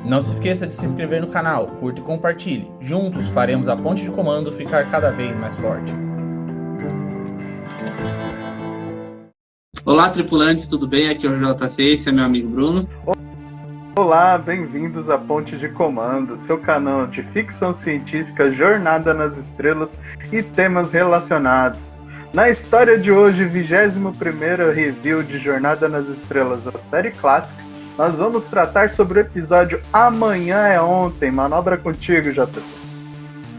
Não se esqueça de se inscrever no canal, curta e compartilhe. Juntos faremos a ponte de comando ficar cada vez mais forte. Olá, tripulantes, tudo bem? Aqui é o JC, esse é meu amigo Bruno. Olá, bem-vindos à Ponte de Comando, seu canal de ficção científica, jornada nas estrelas e temas relacionados. Na história de hoje, 21ª review de Jornada nas Estrelas, a série clássica, nós vamos tratar sobre o episódio Amanhã é Ontem. Manobra contigo, JC.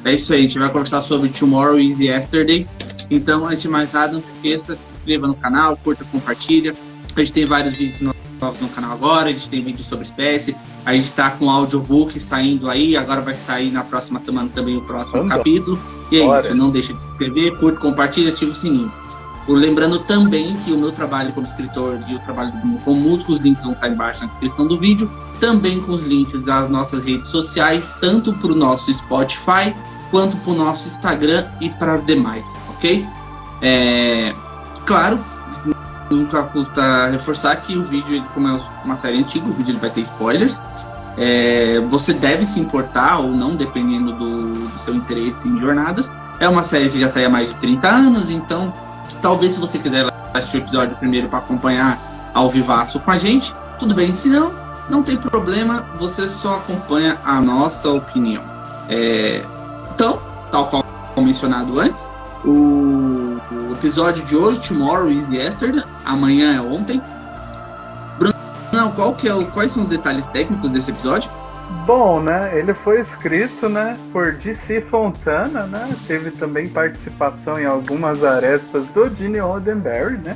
É isso aí, a gente vai conversar sobre Tomorrow is Yesterday. Então, antes de mais nada, não se esqueça, se inscreva no canal, curta, compartilha. A gente tem vários vídeos novos no canal agora, a gente tem vídeos sobre espécie, a gente tá com o audiobook saindo aí, agora vai sair na próxima semana também o próximo capítulo. E é isso, não deixa de se inscrever, curta, compartilha, ativa o sininho. Lembrando também que o meu trabalho como escritor e o trabalho do Bruno com música, os links vão estar embaixo na descrição do vídeo, também com os links das nossas redes sociais, tanto para o nosso Spotify, quanto para o nosso Instagram e para as demais, ok? Claro, nunca custa reforçar que o vídeo, ele, como é uma série antiga, o vídeo ele vai ter spoilers. Você deve se importar ou não, dependendo do seu interesse em jornadas. É uma série que já está há mais de 30 anos, então talvez se você quiser assistir o episódio primeiro para acompanhar ao vivaço com a gente, tudo bem. Se não, não tem problema, você só acompanha a nossa opinião. Então, tal qual mencionado antes, o episódio de hoje, Tomorrow is Yesterday, Amanhã é Ontem. Bruno, quais são os detalhes técnicos desse episódio? Bom, né, ele foi escrito, né, por D.C. Fontana, né, teve também participação em algumas arestas do Gene Roddenberry, né,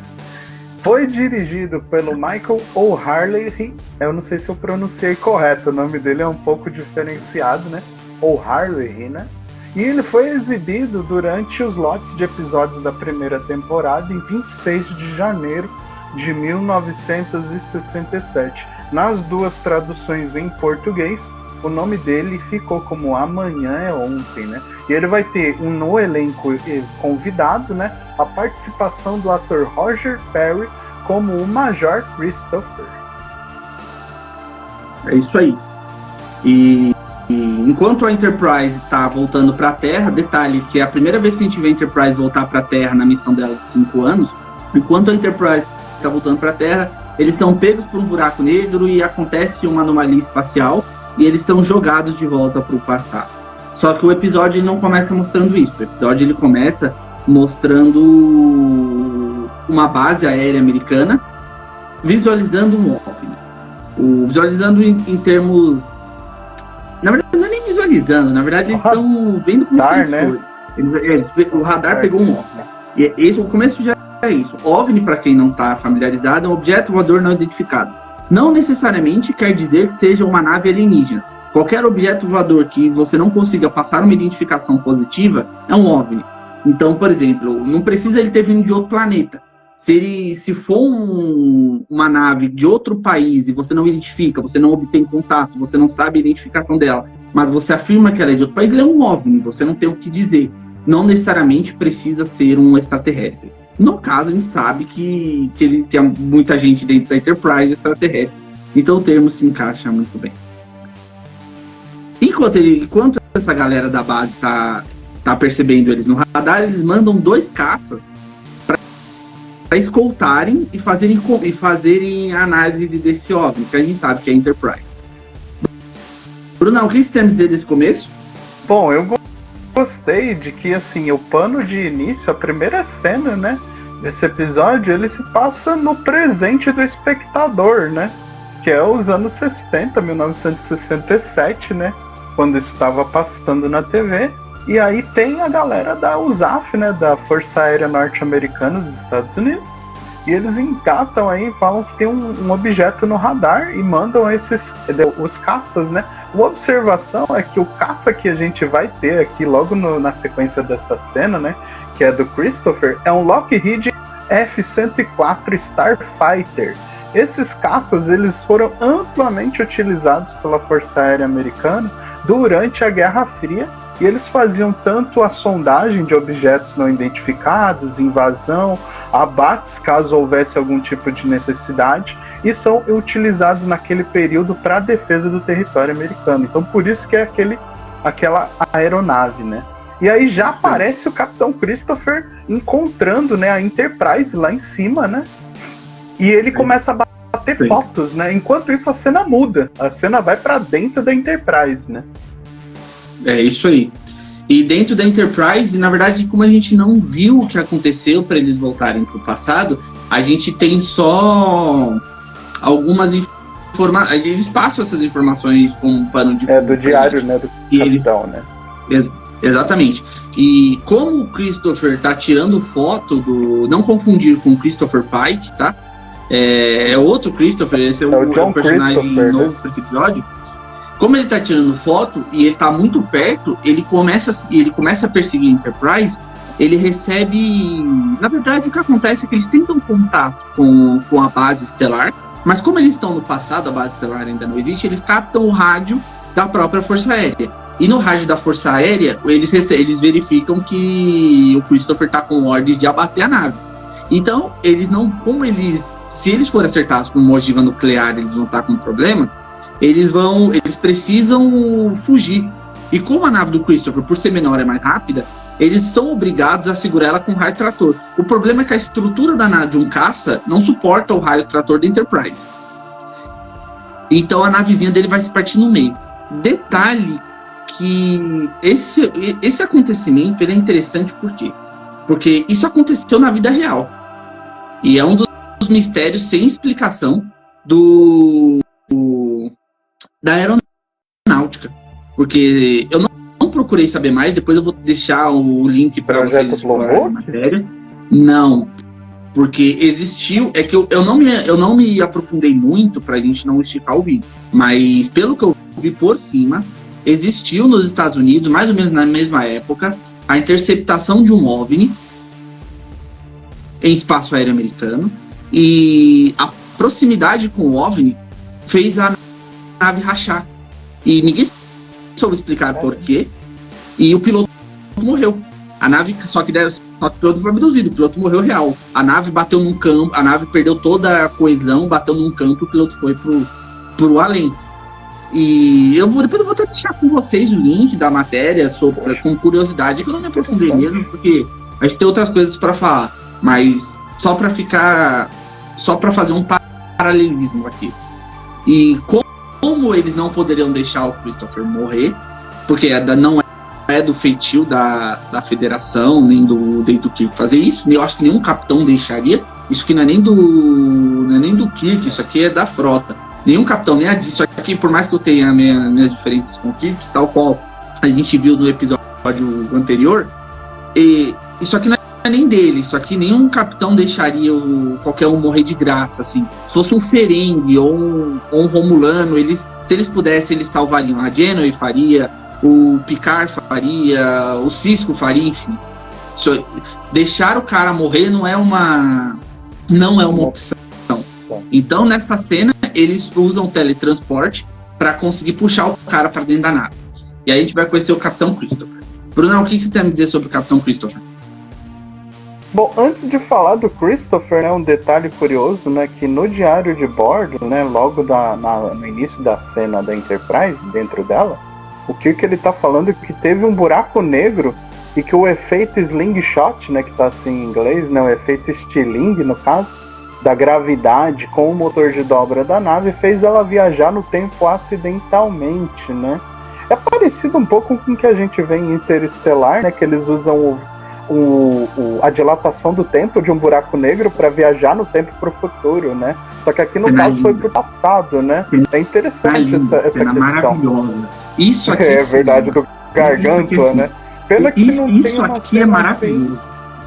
foi dirigido pelo Michael O'Harleigh, eu não sei se eu pronunciei correto, o nome dele é um pouco diferenciado, né, O'Harleigh, né, e ele foi exibido durante os lotes de episódios da primeira temporada em 26 de janeiro de 1967. Nas duas traduções em português, o nome dele ficou como Amanhã é Ontem, né? E ele vai ter no elenco convidado, né, a participação do ator Roger Perry como o Major Christopher. É isso aí. E enquanto a Enterprise está voltando para a Terra, detalhe que é a primeira vez que a gente vê a Enterprise voltar para a Terra na missão dela de 5 anos, enquanto a Enterprise está voltando para a Terra, eles são pegos por um buraco negro e acontece uma anomalia espacial e eles são jogados de volta para o passado. Só que o episódio ele não começa mostrando isso. O episódio ele começa mostrando uma base aérea americana visualizando um OVNI. Visualizando em termos... Na verdade, não é nem visualizando. Na verdade, eles estão vendo com sensor. Né? O radar pegou um OVNI. E o começo já é isso. OVNI, para quem não está familiarizado, é um objeto voador não identificado. Não necessariamente quer dizer que seja uma nave alienígena. Qualquer objeto voador que você não consiga passar uma identificação positiva é um OVNI. Então, por exemplo, não precisa ele ter vindo de outro planeta. Se for uma nave de outro país e você não identifica, você não obtém contato, você não sabe a identificação dela, mas você afirma que ela é de outro país, ele é um OVNI, você não tem o que dizer. Não necessariamente precisa ser um extraterrestre. No caso, a gente sabe que ele tem muita gente dentro da Enterprise extraterrestre. Então o termo se encaixa muito bem. Enquanto essa galera da base tá percebendo eles no radar, eles mandam 2 caças para escoltarem e fazerem a análise desse OVNI, que a gente sabe que é a Enterprise. Brunão, o que você tem a dizer desse começo? Bom, eu gostei de que, assim, o pano de início, a primeira cena, né, desse episódio, ele se passa no presente do espectador, né, que é os anos 60, 1967, né, quando estava passando na TV, e aí tem a galera da USAF, né, da Força Aérea Norte-Americana dos Estados Unidos, e eles engatam aí, falam que tem um objeto no radar e mandam os caças, né. Uma observação é que o caça que a gente vai ter aqui logo na sequência dessa cena, né, que é do Christopher, é um Lockheed F-104 Starfighter. Esses caças eles foram amplamente utilizados pela Força Aérea Americana durante a Guerra Fria e eles faziam tanto a sondagem de objetos não identificados, invasão, abates caso houvesse algum tipo de necessidade, e são utilizados naquele período para a defesa do território americano. Então por isso que é aquela aeronave, né? E aí já aparece o Capitão Christopher encontrando, né, a Enterprise lá em cima, né? E ele começa a bater fotos, né? Enquanto isso a cena muda, a cena vai para dentro da Enterprise, né? É isso aí. E dentro da Enterprise, na verdade, como a gente não viu o que aconteceu para eles voltarem para o passado, a gente tem só algumas informações. Eles passam essas informações com um pano de fundo. Do diário, né? Do capitão, né? Exatamente. E como o Christopher tá tirando foto do... Não confundir com o Christopher Pike, tá? É outro Christopher, esse é o personagem novo para esse episódio. Como ele tá tirando foto e ele tá muito perto, ele começa a perseguir a Enterprise. Ele recebe... Na verdade, o que acontece é que eles tentam contato com a base estelar, mas como eles estão no passado, a base estelar ainda não existe, eles captam o rádio da própria Força Aérea. E no rádio da Força Aérea, eles verificam que o Christopher tá com ordens de abater a nave. Então, se eles forem acertados com uma ogiva nuclear, eles vão estar com um problema, eles precisam fugir. E como a nave do Christopher, por ser menor, é mais rápida, eles são obrigados a segurar ela com um raio trator. O problema é que a estrutura da nave de um caça não suporta o raio trator da Enterprise. Então a navezinha dele vai se partir no meio. Detalhe que esse acontecimento ele é interessante por quê? Porque isso aconteceu na vida real. E é um dos mistérios sem explicação da aeronáutica. Porque eu não procurei saber mais, depois eu vou deixar o link para vocês explorarem a matéria. Não, porque existiu, é que eu não me aprofundei muito pra gente não esticar o vídeo, mas pelo que eu vi por cima, existiu nos Estados Unidos, mais ou menos na mesma época, a interceptação de um OVNI em espaço aéreo americano, e a proximidade com o OVNI fez a nave rachar. E ninguém soube explicar por quê, e o piloto morreu. A nave, só que o piloto foi abduzido, o piloto morreu real. A nave bateu num campo, a nave perdeu toda a coesão, bateu num campo e o piloto foi pro além. E depois eu vou até deixar com vocês o link da matéria com curiosidade, que eu não me aprofundei mesmo, porque a gente tem outras coisas para falar, mas só para fazer um paralelismo aqui. E como eles não poderiam deixar o Christopher morrer, porque não é do feitio da federação, nem do Kirk fazer isso, eu acho que nenhum capitão deixaria. Isso aqui não é nem do Kirk, isso aqui é da frota. Nenhum capitão, nem isso aqui, por mais que eu tenha minhas diferenças com o Kirk, tal qual a gente viu no episódio anterior, e isso aqui não é nem dele, isso aqui nenhum capitão deixaria qualquer um morrer de graça, assim. Se fosse um Ferengi ou um Romulano, se eles pudessem, eles salvariam. A Janeway faria, o Picard faria, o Sisko faria, enfim. Deixar o cara morrer não é uma opção. Então, nessa cena, eles usam o teletransporte para conseguir puxar o cara para dentro da nave. E aí a gente vai conhecer o Capitão Christopher. Bruno, o que você tem a me dizer sobre o Capitão Christopher? Bom, antes de falar do Christopher, né, um detalhe curioso, né, que no diário de bordo, né, logo no início da cena da Enterprise, dentro dela, o Kirk ele tá falando que teve um buraco negro e que o efeito slingshot, né, que tá assim em inglês, né, o efeito estilingue, no caso, da gravidade com o motor de dobra da nave fez ela viajar no tempo acidentalmente, né? É parecido um pouco com o que a gente vê em Interestelar, né, que eles usam a dilatação do tempo de um buraco negro para viajar no tempo para o futuro, né? Só que aqui no caso foi pro passado, né? É interessante essa questão. Maravilhosa. Isso aqui é verdade, do Gargantua, né? Pena que não tem uma aqui é maravilhoso.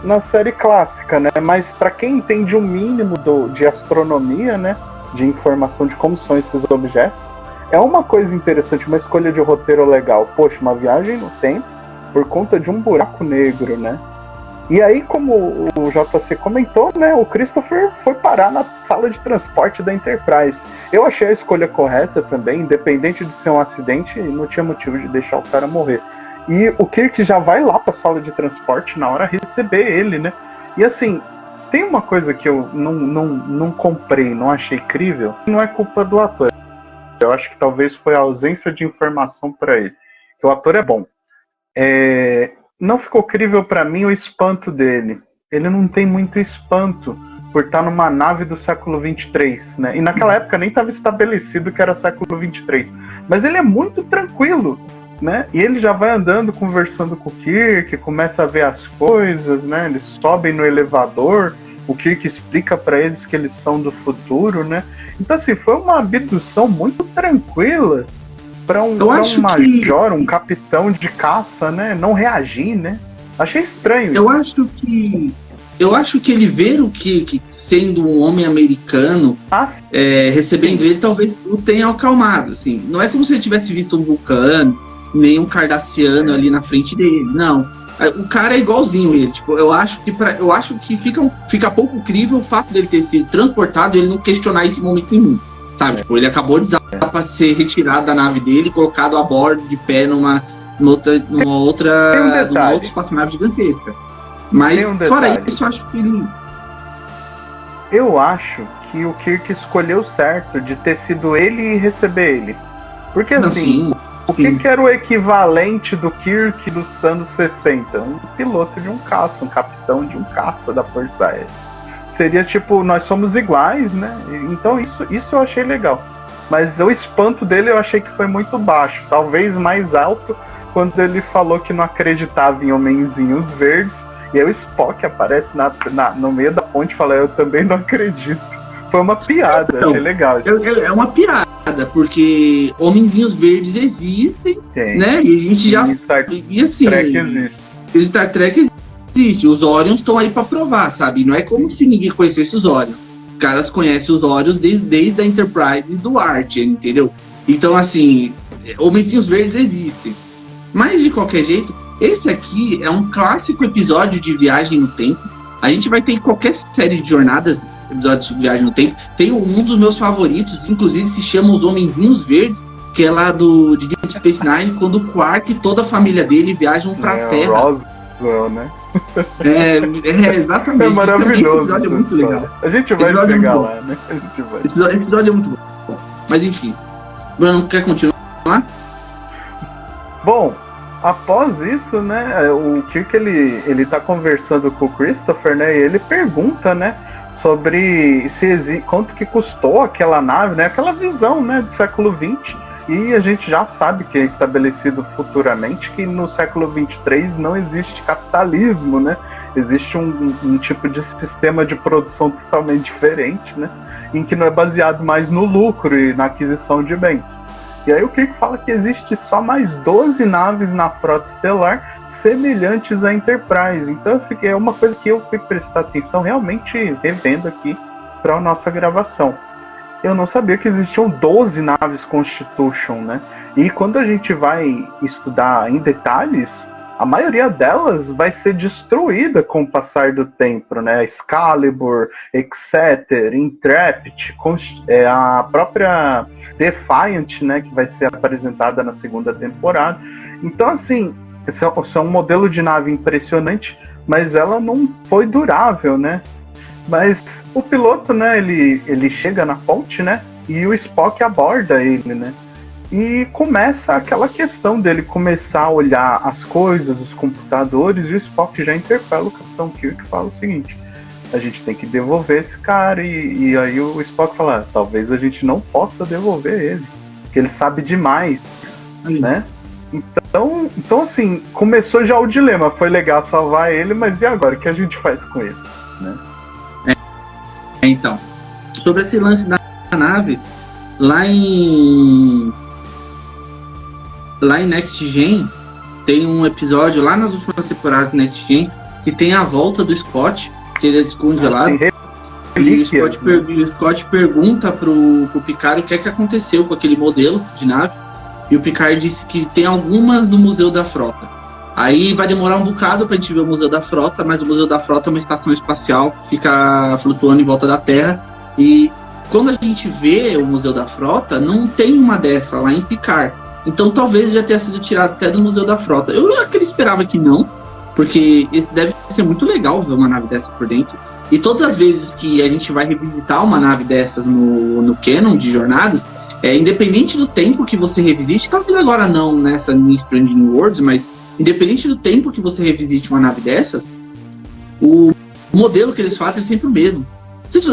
Na série clássica, né? Mas para quem entende o mínimo de astronomia, né? De informação de como são esses objetos, é uma coisa interessante, uma escolha de roteiro legal. Poxa, uma viagem no tempo por conta de um buraco negro, né? E aí, como o JC comentou, né, o Christopher foi parar na sala de transporte da Enterprise. Eu achei a escolha correta também, independente de ser um acidente, não tinha motivo de deixar o cara morrer. E o Kirk já vai lá pra sala de transporte na hora receber ele, né? E assim, Tem uma coisa que eu não comprei, não achei crível, não é culpa do ator. Eu acho que talvez foi a ausência de informação para ele. O ator é bom. Não ficou crível para mim o espanto dele. Ele não tem muito espanto por estar numa nave do século 23, né? E naquela época nem estava estabelecido que era século 23. Mas ele é muito tranquilo, né? E ele já vai andando, conversando com o Kirk, começa a ver as coisas, né? Eles sobem no elevador, o Kirk explica para eles que eles são do futuro, né? Então, assim, foi uma abdução muito tranquila para um major, um capitão de caça, né? Não reagir, né? Achei estranho isso. Eu acho que ele ver o Kirk sendo um homem americano, recebendo ele, talvez o tenha acalmado, assim. Não é como se ele tivesse visto um vulcano, nem um cardassiano ali na frente dele, não. O cara é igualzinho ele, tipo, eu acho que fica pouco crível o fato dele ter sido transportado e ele não questionar esse momento nenhum, sabe? Tipo, ele acabou de ser retirado da nave dele e colocado a bordo de pé numa outra espaçonave gigantesca. Mas, fora isso, eu acho que ele... Eu acho que o Kirk escolheu certo de ter sido ele e receber ele. Porque, assim, o que era o equivalente do Kirk dos anos 60? Um piloto de um caça, um capitão de um caça da Força Aérea. Seria tipo, nós somos iguais, né? Então isso eu achei legal. Mas o espanto dele eu achei que foi muito baixo. Talvez mais alto quando ele falou que não acreditava em homenzinhos verdes. E aí o Spock aparece no meio da ponte e fala, eu também não acredito. Foi uma piada, achei legal. É uma piada, porque homenzinhos verdes existem, né? E a gente já... E assim... Star Trek existe. Os Orions estão aí pra provar, sabe? Não é como se ninguém conhecesse os Orions. Os caras conhecem os Orions desde a Enterprise do Archer, entendeu? Então, assim, homenzinhos verdes existem. Mas, de qualquer jeito, esse aqui é um clássico episódio de viagem no tempo. A gente vai ter em qualquer série de jornadas, episódios de viagem no tempo. Tem um dos meus favoritos, inclusive se chama Os Homenzinhos Verdes, que é lá de Deep Space Nine, quando o Quark e toda a família dele viajam pra Terra. Roswell, né? Exatamente. É maravilhoso. Esse episódio é muito legal. A gente vai chegar lá, né? Esse episódio é muito bom. Mas enfim. Bruno, quer continuar? Bom, após isso, né, o Kirk, ele tá conversando com o Christopher, né, e ele pergunta, né, sobre quanto que custou aquela nave, né, aquela visão, né, do século XX, e a gente já sabe que é estabelecido futuramente que no século 23 não existe capitalismo, né, existe um tipo de sistema de produção totalmente diferente, né, em que não é baseado mais no lucro e na aquisição de bens. E aí o Kirk fala que existe só mais 12 naves na frota estelar semelhantes à Enterprise. Então é uma coisa que eu fui prestar atenção realmente revendo aqui para a nossa gravação. Eu não sabia que existiam 12 naves Constitution, né? E quando a gente vai estudar em detalhes, a maioria delas vai ser destruída com o passar do tempo, né? Excalibur, Exeter, Intrepid, a própria Defiant, né, que vai ser apresentada na segunda temporada. Então, assim, esse é um modelo de nave impressionante, mas ela não foi durável, né? Mas o piloto, né, ele chega na ponte, né, e o Spock aborda ele, né? E começa aquela questão dele começar a olhar as coisas, os computadores, e o Spock já interpela o Capitão Kirk e fala o seguinte: a gente tem que devolver esse cara. E aí o Spock fala, talvez a gente não possa devolver ele, porque ele sabe demais, né? Então assim, começou já o dilema. Foi legal salvar ele, mas e agora? O que a gente faz com ele, né? Então, sobre esse lance da nave, lá em Next Gen, tem um episódio lá nas últimas temporadas do Next Gen que tem a volta do Scott, que ele é descongelado. E o Scott pergunta pro Picard o que é que aconteceu com aquele modelo de nave. E o Picard disse que tem algumas no Museu da Frota. Aí vai demorar um bocado pra gente ver o Museu da Frota, mas o Museu da Frota é uma estação espacial que fica flutuando em volta da Terra. E quando a gente vê o Museu da Frota, não tem uma dessa lá em Picard. Então talvez já tenha sido tirado até do Museu da Frota. Eu esperava que não, porque esse deve ser muito legal ver uma nave dessa por dentro. E todas as vezes que a gente vai revisitar uma nave dessas no canon de jornadas, independente do tempo que você revisite, talvez agora não nessa New Strange New Worlds, mas independente do tempo que você revisite uma nave dessas, o modelo que eles fazem é sempre o mesmo.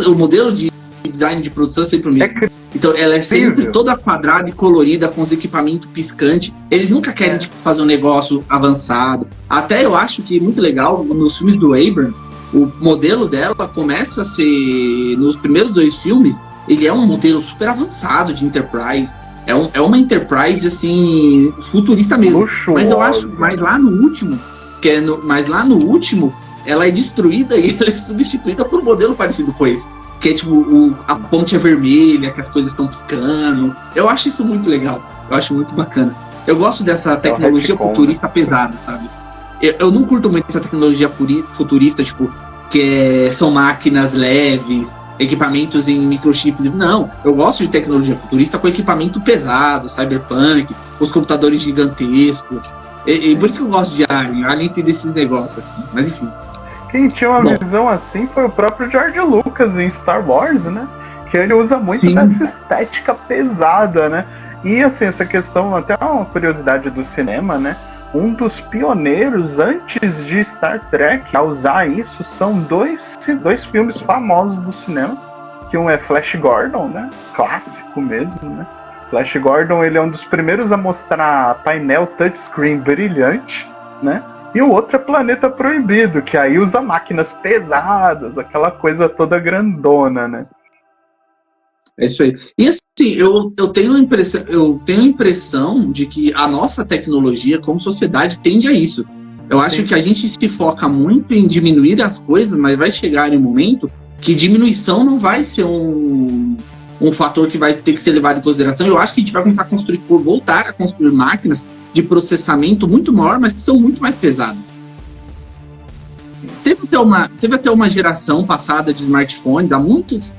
O modelo de design de produção é sempre o mesmo. Então ela é sempre toda quadrada e colorida, com os equipamentos piscantes. Eles nunca querem fazer um negócio avançado. Até eu acho que é muito legal, nos filmes do Abrams, o modelo dela começa a ser, nos primeiros 2 filmes, ele é um modelo super avançado de Enterprise. É uma Enterprise, assim, futurista mesmo. Luxuosa. Mas eu acho, mas lá no último, ela é destruída e ela é substituída por um modelo parecido com esse. Que é tipo, a ponte é vermelha, que as coisas estão piscando. Eu acho isso muito legal. Eu acho muito bacana. Eu gosto dessa tecnologia futurista pesada, sabe? Eu não curto muito essa tecnologia futurista, tipo, são máquinas leves, equipamentos em microchips. Não, eu gosto de tecnologia futurista com equipamento pesado, cyberpunk, os computadores gigantescos. E por isso que eu gosto de Alien. Alien tem desses negócios, assim. Mas enfim. Quem tinha uma visão assim foi o próprio George Lucas em Star Wars, né? Que ele usa muito dessa estética pesada, né? E assim, essa questão, até uma curiosidade do cinema, né? Um dos pioneiros antes de Star Trek a usar isso são dois filmes famosos do cinema, que um é Flash Gordon, né? Clássico mesmo, né? Flash Gordon, ele é um dos primeiros a mostrar painel touchscreen brilhante, né? E o outro é Planeta Proibido, que aí usa máquinas pesadas, aquela coisa toda grandona, né? É isso aí. E assim, eu tenho a impressão de que a nossa tecnologia, como sociedade, tende a isso. Eu acho que a gente se foca muito em diminuir as coisas, mas vai chegar em um momento que diminuição não vai ser um fator que vai ter que ser levado em consideração. Eu acho que a gente vai começar a voltar a construir máquinas de processamento muito maior, mas que são muito mais pesadas. Teve até uma geração passada de smartphones,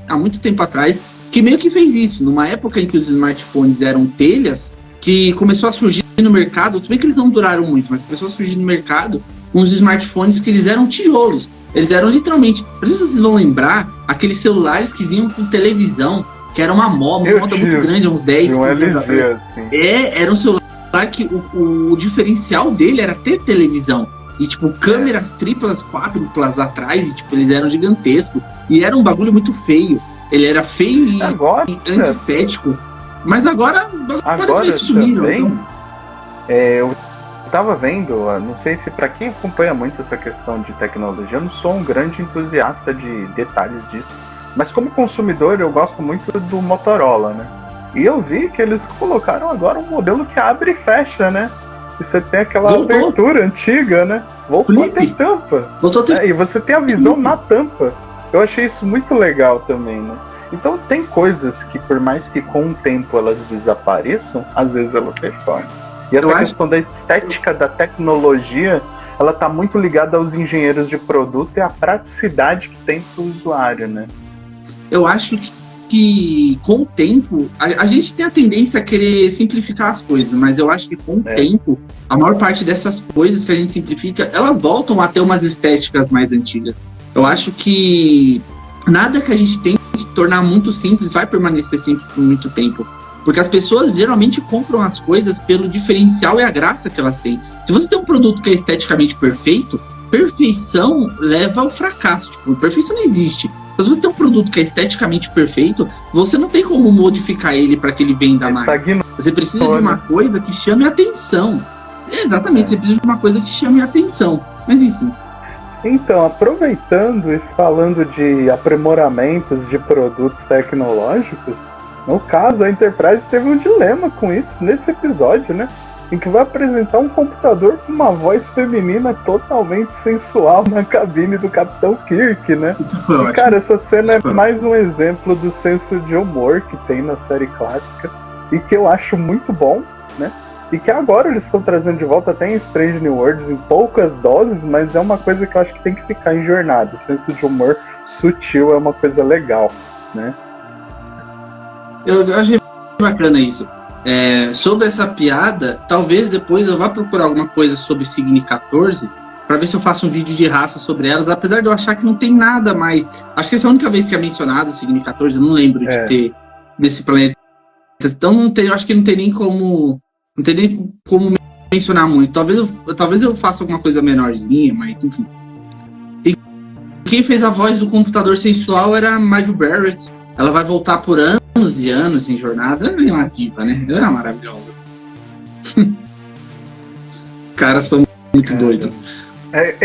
há muito tempo atrás, que meio que fez isso. Numa época em que os smartphones eram telhas, que começou a surgir no mercado, tudo bem que eles não duraram muito, mas começou a surgir no mercado uns smartphones que eles eram tijolos. Eles eram literalmente, não sei se vocês vão lembrar, aqueles celulares que vinham com televisão, que era uma moda muito grande, uns 10 anos atrás. Era um celular que o diferencial dele era ter televisão. E, tipo, câmeras triplas, quádruplas atrás, e, tipo, eles eram gigantescos. E era um bagulho muito feio. Ele era feio e antiestético. Mas agora eles sumiram. Então. Eu tava vendo, não sei se pra quem acompanha muito essa questão de tecnologia, eu não sou um grande entusiasta de detalhes disso. Mas como consumidor, eu gosto muito do Motorola, né? E eu vi que eles colocaram agora um modelo que abre e fecha, né? E você tem aquela abertura antiga, né? Voltou a ter tampa. E você tem a visão na tampa. Eu achei isso muito legal também, né? Então tem coisas que, por mais que com o tempo elas desapareçam, às vezes elas retornam. E essa questão da estética da tecnologia, ela tá muito ligada aos engenheiros de produto e à praticidade que tem pro usuário, né? Eu acho que com o tempo, a gente tem a tendência a querer simplificar as coisas, mas eu acho que com o tempo, a maior parte dessas coisas que a gente simplifica, elas voltam a ter umas estéticas mais antigas. Eu acho que nada que a gente tente tornar muito simples vai permanecer simples por muito tempo. Porque as pessoas geralmente compram as coisas pelo diferencial e a graça que elas têm. Se você tem um produto que é esteticamente perfeito, perfeição leva ao fracasso. Tipo, perfeição não existe. Mas se você tem um produto que é esteticamente perfeito, você não tem como modificar ele para que ele venda mais. Você precisa de uma coisa que chame a atenção. Exatamente, você precisa de uma coisa que chame a atenção. Mas enfim. Então, aproveitando e falando de aprimoramentos de produtos tecnológicos, no caso, a Enterprise teve um dilema com isso nesse episódio, né? Em que vai apresentar um computador com uma voz feminina totalmente sensual na cabine do Capitão Kirk, né? E, cara, essa cena é mais um exemplo do senso de humor que tem na série clássica e que eu acho muito bom, né? E que agora eles estão trazendo de volta até em Strange New Worlds em poucas doses, mas é uma coisa que eu acho que tem que ficar em jornada. O senso de humor sutil é uma coisa legal, né? Eu achei bacana isso. Sobre essa piada, talvez depois eu vá procurar alguma coisa sobre Cygni 14, pra ver se eu faço um vídeo de raça sobre elas, apesar de eu achar que não tem nada mais. Acho que essa é a única vez que é mencionado o Signo 14, eu não lembro de ter desse planeta. Então não tem, eu acho que não tem nem como mencionar muito. Talvez eu faça alguma coisa menorzinha, mas enfim. E quem fez a voz do computador sensual era a Maju Barrett. Ela vai voltar por anos e anos em jornada. Ela é uma diva, né? Ela é maravilhosa. Os caras são muito doidos.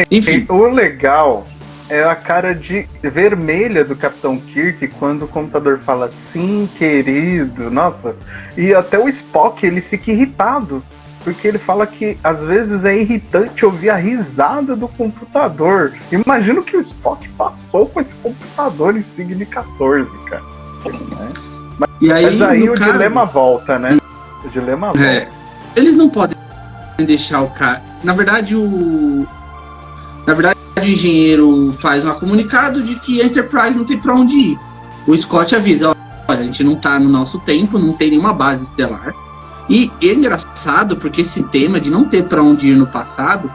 Enfim. O legal é a cara de vermelha do Capitão Kirk quando o computador fala sim, querido. Nossa. E até o Spock, ele fica irritado. Porque ele fala que às vezes é irritante ouvir a risada do computador. Imagina o que o Spock passou com esse computador em Signo 14, cara. Mas aí o dilema volta, né? O dilema volta. Eles não podem deixar o cara... Na verdade, o engenheiro faz um comunicado de que a Enterprise não tem pra onde ir. O Scott avisa, olha, a gente não tá no nosso tempo, não tem nenhuma base estelar. E é engraçado porque esse tema de não ter pra onde ir no passado,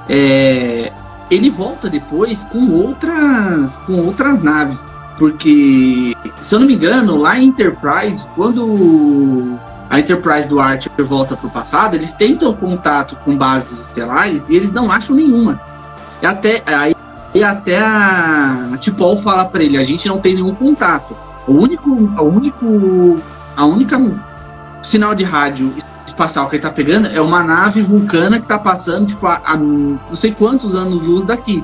ele volta depois com outras naves. Porque, se eu não me engano, lá em Enterprise, quando a Enterprise do Archer volta pro passado, eles tentam contato com bases estelares e eles não acham nenhuma. E até a T'Pol fala pra ele, a gente não tem nenhum contato. A única sinal de rádio espacial que ele tá pegando é uma nave vulcana que tá passando, tipo, a não sei quantos anos-luz daqui.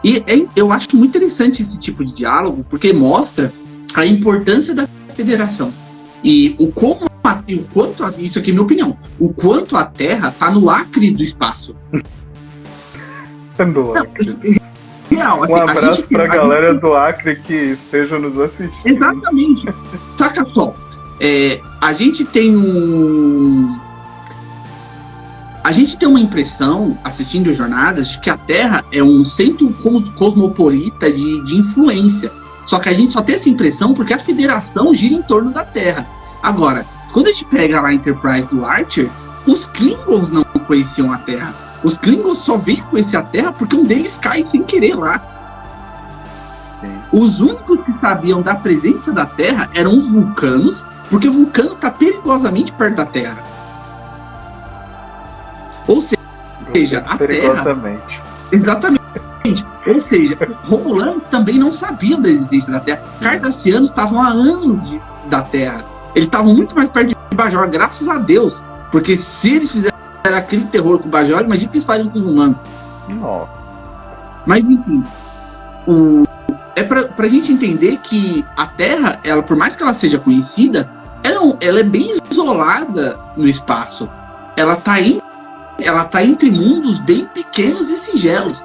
E eu acho muito interessante esse tipo de diálogo, porque mostra a importância da federação. E o quanto, isso aqui é minha opinião, o quanto a Terra tá no acre do espaço. Real, um abraço pra galera do Acre que esteja nos assistindo. Exatamente. Saca só. A gente tem uma impressão, assistindo jornadas, de que a Terra é um centro cosmopolita de influência. Só que a gente só tem essa impressão porque a Federação gira em torno da Terra. Agora, quando a gente pega lá a Enterprise do Archer, os Klingons não conheciam a Terra. Os Klingons só veio conhecer a Terra porque um deles cai sem querer lá. Sim. Os únicos que sabiam da presença da Terra eram os vulcanos, porque o vulcano está perigosamente perto da Terra. Ou seja, a Terra... Exatamente. Ou seja, Romulanos também não sabiam da existência da Terra. Cardassianos estavam há anos da Terra. Eles estavam muito mais perto de Bajor, graças a Deus. Porque se eles fizeram aquele terror com o Bajor, imagina o que eles fariam com os humanos. Nossa. Mas enfim, pra gente entender que a Terra, ela, por mais que ela seja conhecida, ela é bem isolada no espaço. Ela tá entre mundos bem pequenos e singelos.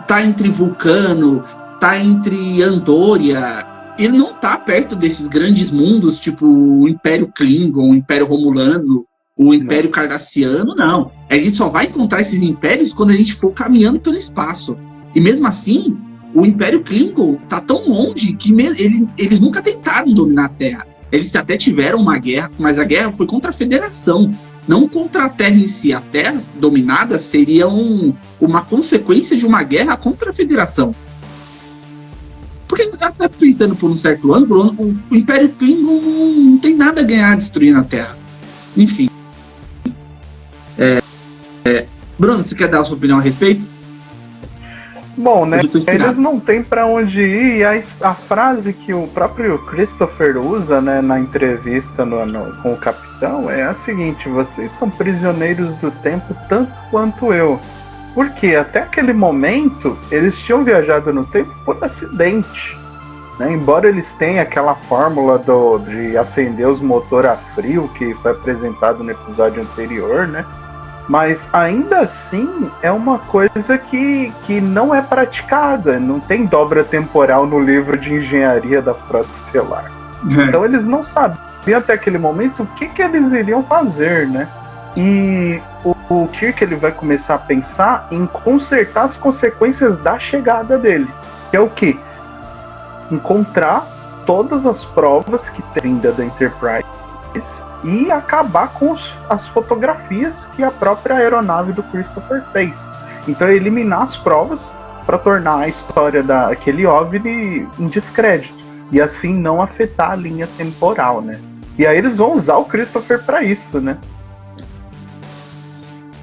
Tá entre Vulcano, tá entre Andória. Ele não tá perto desses grandes mundos, tipo o Império Klingon, o Império Romulano, o Império Cardassiano, não. A gente só vai encontrar esses impérios quando a gente for caminhando pelo espaço. E mesmo assim, o Império Klingon tá tão longe que eles nunca tentaram dominar a Terra. Eles até tiveram uma guerra, mas a guerra foi contra a Federação, não contra a Terra em si. A Terra dominada seria uma consequência de uma guerra contra a Federação. Porque, até pensando por um certo ângulo, o Império Klingon não tem nada a ganhar destruindo a Terra. Enfim. Bruno, você quer dar a sua opinião a respeito? Bom, né? Eles não têm pra onde ir. E a frase que o próprio Christopher usa, né, na entrevista com o capitão é a seguinte: vocês são prisioneiros do tempo tanto quanto eu. Porque até aquele momento eles tinham viajado no tempo por acidente, né? Embora eles tenham aquela fórmula de acender os motores a frio que foi apresentado no episódio anterior, né? Mas ainda assim é uma coisa que não é praticada, não tem dobra temporal no livro de engenharia da Frota Estelar. Então eles não sabiam até aquele momento o que eles iriam fazer, né? E o Kirk, ele vai começar a pensar em consertar as consequências da chegada dele, que é o quê? Encontrar todas as provas que tem vinda da Enterprise e acabar com as fotografias que a própria aeronave do Christopher fez. Então eliminar as provas para tornar a história daquele OVNI em descrédito e assim não afetar a linha temporal, né? E aí eles vão usar o Christopher para isso, né?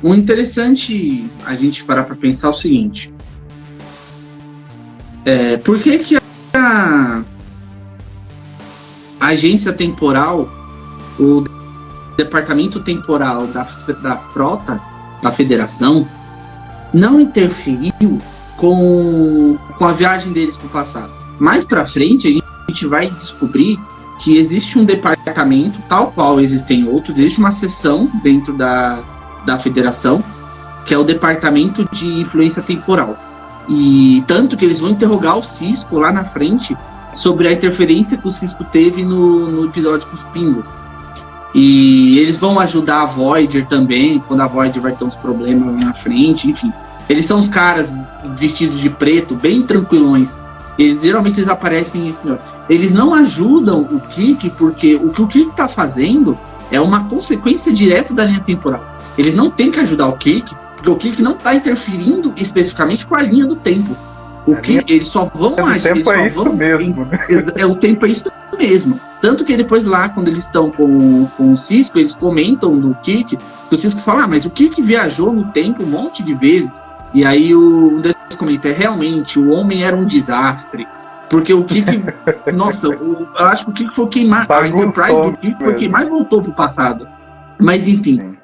O interessante a gente parar para pensar é o seguinte: por que a agência temporal, o departamento temporal da frota da Federação não interferiu com a viagem deles para o passado? Mais para frente a gente vai descobrir que existe um departamento, tal qual existem outros, existe uma seção dentro da Federação, que é o departamento de influência temporal. E tanto que eles vão interrogar o Cisco lá na frente sobre a interferência que o Cisco teve no episódio com os Pingos. E eles vão ajudar a Voyager também, quando a Voyager vai ter uns problemas lá na frente, enfim. Eles são os caras vestidos de preto, bem tranquilões. Geralmente eles aparecem isso. Eles não ajudam o Kirk, porque o que o Kirk está fazendo é uma consequência direta da linha temporal. Eles não têm que ajudar o Kirk, porque o Kirk não está interferindo especificamente com a linha do tempo. Eles só vão agir. O tempo é isso mesmo. O tempo é isso mesmo. Tanto que depois lá, quando eles estão com o Cisco, eles comentam do Kirk, que o Cisco fala, mas o Kirk viajou no tempo um monte de vezes. E aí um deles comenta, realmente, o homem era um desastre. Porque o Kirk, nossa, eu acho que o Kirk foi quem mais, a Enterprise do Kirk foi quem mais voltou pro passado. Mas enfim,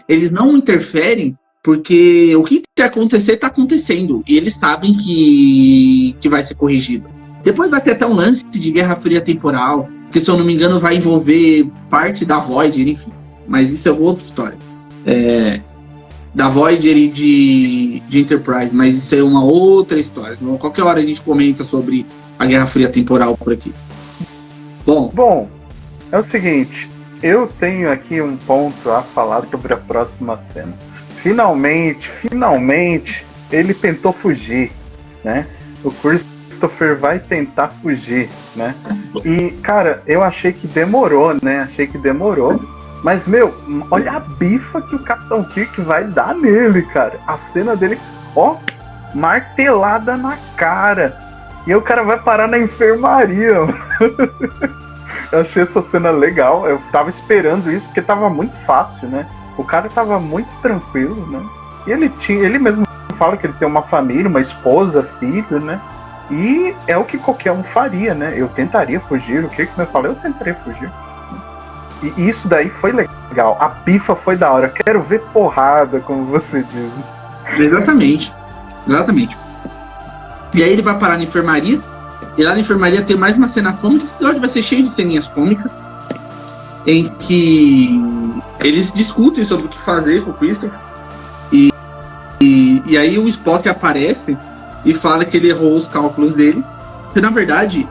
eles não interferem porque o que acontecer está acontecendo e eles sabem que vai ser corrigido. Depois vai ter até um lance de Guerra Fria temporal, que se eu não me engano vai envolver parte da Voyager, enfim. Mas isso é outra história. Da Voyager e de Enterprise, mas isso é uma outra história. Então, qualquer hora a gente comenta sobre a Guerra Fria temporal por aqui. Bom, é o seguinte, eu tenho aqui um ponto a falar sobre a próxima cena. Finalmente, ele tentou fugir, né? O Christopher vai tentar fugir, né? E, cara, eu achei que demorou, né? Mas, olha a bifa que o Capitão Kirk vai dar nele, cara. A cena dele, martelada na cara. E aí o cara vai parar na enfermaria. Eu achei essa cena legal. Eu tava esperando isso, porque tava muito fácil, né? O cara tava muito tranquilo, né? E ele mesmo fala que ele tem uma família, uma esposa, filho, né? E é o que qualquer um faria, né? Eu tentaria fugir. O que eu falei? Eu tentaria fugir. E isso daí foi legal. A bifa foi da hora. Quero ver porrada, como você diz. Exatamente. E aí ele vai parar na enfermaria. E lá na enfermaria tem mais uma cena cômica. Esse episódio vai ser cheio de ceninhas cômicas, em que eles discutem sobre o que fazer com o Christopher. E aí o Spock aparece e fala que ele errou os cálculos dele. Que na verdade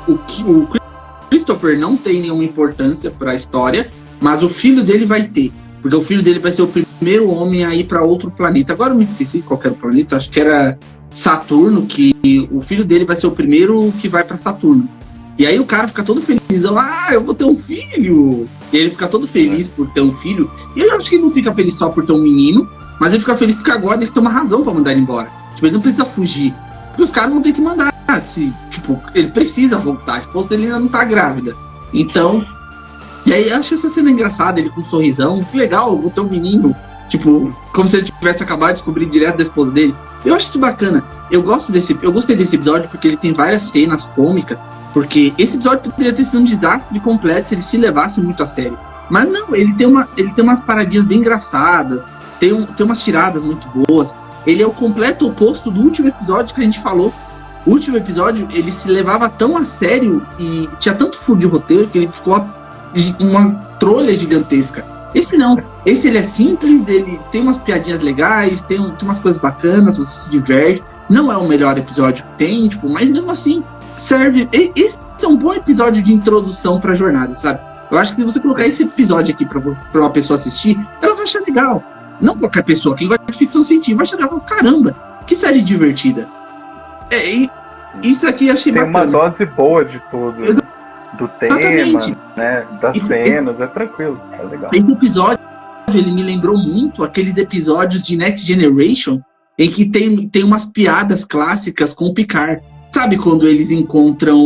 o Christopher não tem nenhuma importância para a história, mas o filho dele vai ter, porque o filho dele vai ser o primeiro homem a ir para outro planeta. Agora eu me esqueci qual era o planeta, acho que era Saturno, que o filho dele vai ser o primeiro que vai para Saturno. E aí o cara fica todo felizão, eu vou ter um filho! E ele fica todo feliz por ter um filho, e eu acho que ele não fica feliz só por ter um menino, mas ele fica feliz porque agora eles têm uma razão para mandar ele embora. Tipo, ele não precisa fugir, porque os caras vão ter que mandar. Ele precisa voltar, a esposa dele ainda não tá grávida. Então, e aí eu acho essa cena engraçada, ele com um sorrisão, que legal, eu vou ter um menino. Tipo, como se ele tivesse acabado de descobrir direto da esposa dele. Eu acho isso bacana. Eu gostei desse episódio porque ele tem várias cenas cômicas. Porque esse episódio poderia ter sido um desastre completo se ele se levasse muito a sério. Mas não, ele tem umas paradinhas bem engraçadas, tem umas tiradas muito boas. Ele é o completo oposto do último episódio que a gente falou. O último episódio, ele se levava tão a sério e tinha tanto furo de roteiro que ele ficou uma trolha gigantesca. Esse não. Esse ele é simples, ele tem umas piadinhas legais, tem umas coisas bacanas, você se diverte. Não é o melhor episódio que tem, mas mesmo assim, serve. Esse é um bom episódio de introdução pra jornada, sabe? Eu acho que se você colocar esse episódio aqui pra uma pessoa assistir, ela vai achar legal. Não qualquer pessoa, quem gosta de ficção científica vai achar legal. Caramba, que série divertida. Isso aqui eu achei tem bacana. Tem uma dose boa de tudo. do tema, Exatamente. né? Das cenas, é tranquilo, é legal. Esse episódio, ele me lembrou muito aqueles episódios de Next Generation, em que tem umas piadas clássicas com o Picard. Sabe quando eles encontram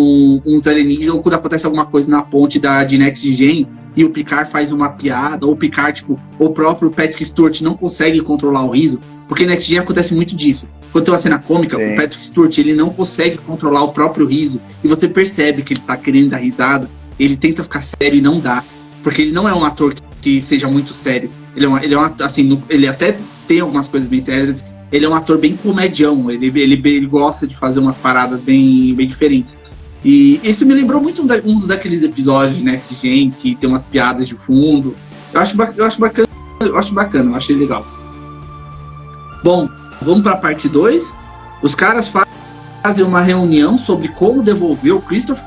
uns alienígenas, ou quando acontece alguma coisa na ponte de Next Gen, e o Picard faz uma piada, ou o Picard, tipo, o próprio Patrick Stewart não consegue controlar o riso, porque em Next Gen acontece muito disso. Quando tem uma cena cômica, Sim. o Patrick Stewart, ele não consegue controlar o próprio riso, e você percebe que ele tá querendo dar risada, ele tenta ficar sério e não dá, porque ele não é um ator que seja muito sério. Ele é um ator, assim, ele até tem algumas coisas bem sérias, ele é um ator bem comedião, ele gosta de fazer umas paradas bem diferentes. E isso me lembrou muito uns daqueles episódios de Next Gen, que tem umas piadas de fundo. Eu acho bacana, eu achei legal. Bom, vamos para a parte 2. Os caras fazem uma reunião sobre como devolver o Christopher.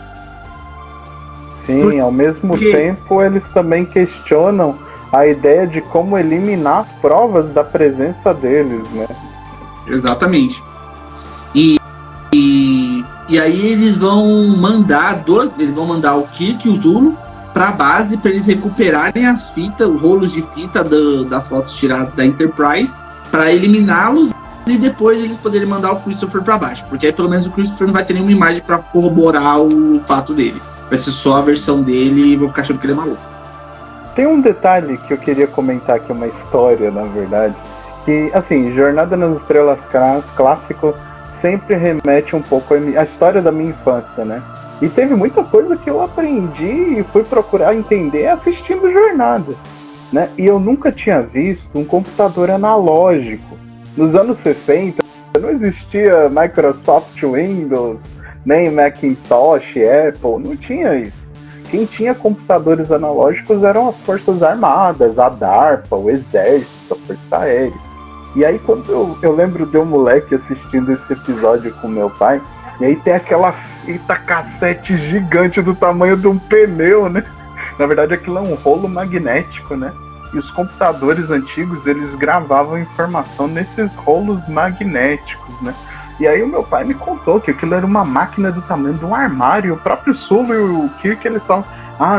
Sim, ao mesmo tempo eles também questionam a ideia de como eliminar as provas da presença deles, né? Exatamente. E aí eles vão mandar o Kirk e o Zulu para a base para eles recuperarem as fitas, os rolos de fita das fotos tiradas da Enterprise, para eliminá-los e depois eles poderem mandar o Christopher para baixo, porque aí pelo menos o Christopher não vai ter nenhuma imagem para corroborar o fato dele. Vai ser só a versão dele e vou ficar achando que ele é maluco. Tem um detalhe que eu queria comentar aqui, uma história, na verdade, que, assim, Jornada nas Estrelas clássico sempre remete um pouco à história da minha infância, né? E teve muita coisa que eu aprendi e fui procurar entender assistindo Jornada, né? E eu nunca tinha visto um computador analógico. Nos anos 60 não existia Microsoft Windows, nem Macintosh, Apple, não tinha isso. Quem tinha computadores analógicos eram as Forças Armadas, a DARPA, o Exército, a Força Aérea. E aí quando eu lembro de um moleque assistindo esse episódio com meu pai, e aí tem aquela fita cassete gigante do tamanho de um pneu, né? Na verdade aquilo é um rolo magnético, né? E os computadores antigos, eles gravavam informação nesses rolos magnéticos, né? E aí o meu pai me contou que aquilo era uma máquina do tamanho de um armário. O próprio Sulu e o Kirk, eles falam,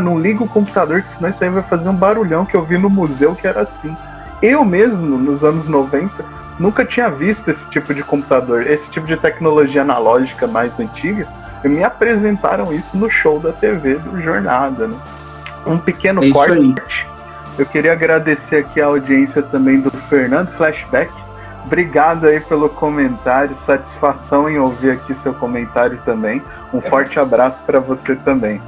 não liga o computador, que senão isso aí vai fazer um barulhão, que eu vi no museu que era assim. Eu mesmo, nos anos 90, nunca tinha visto esse tipo de computador, esse tipo de tecnologia analógica mais antiga, e me apresentaram isso no show da TV do Jornada, né? Um pequeno corte. Eu queria agradecer aqui a audiência também do Fernando Flashback. Obrigado aí pelo comentário, satisfação em ouvir aqui seu comentário também. Um forte abraço para você também.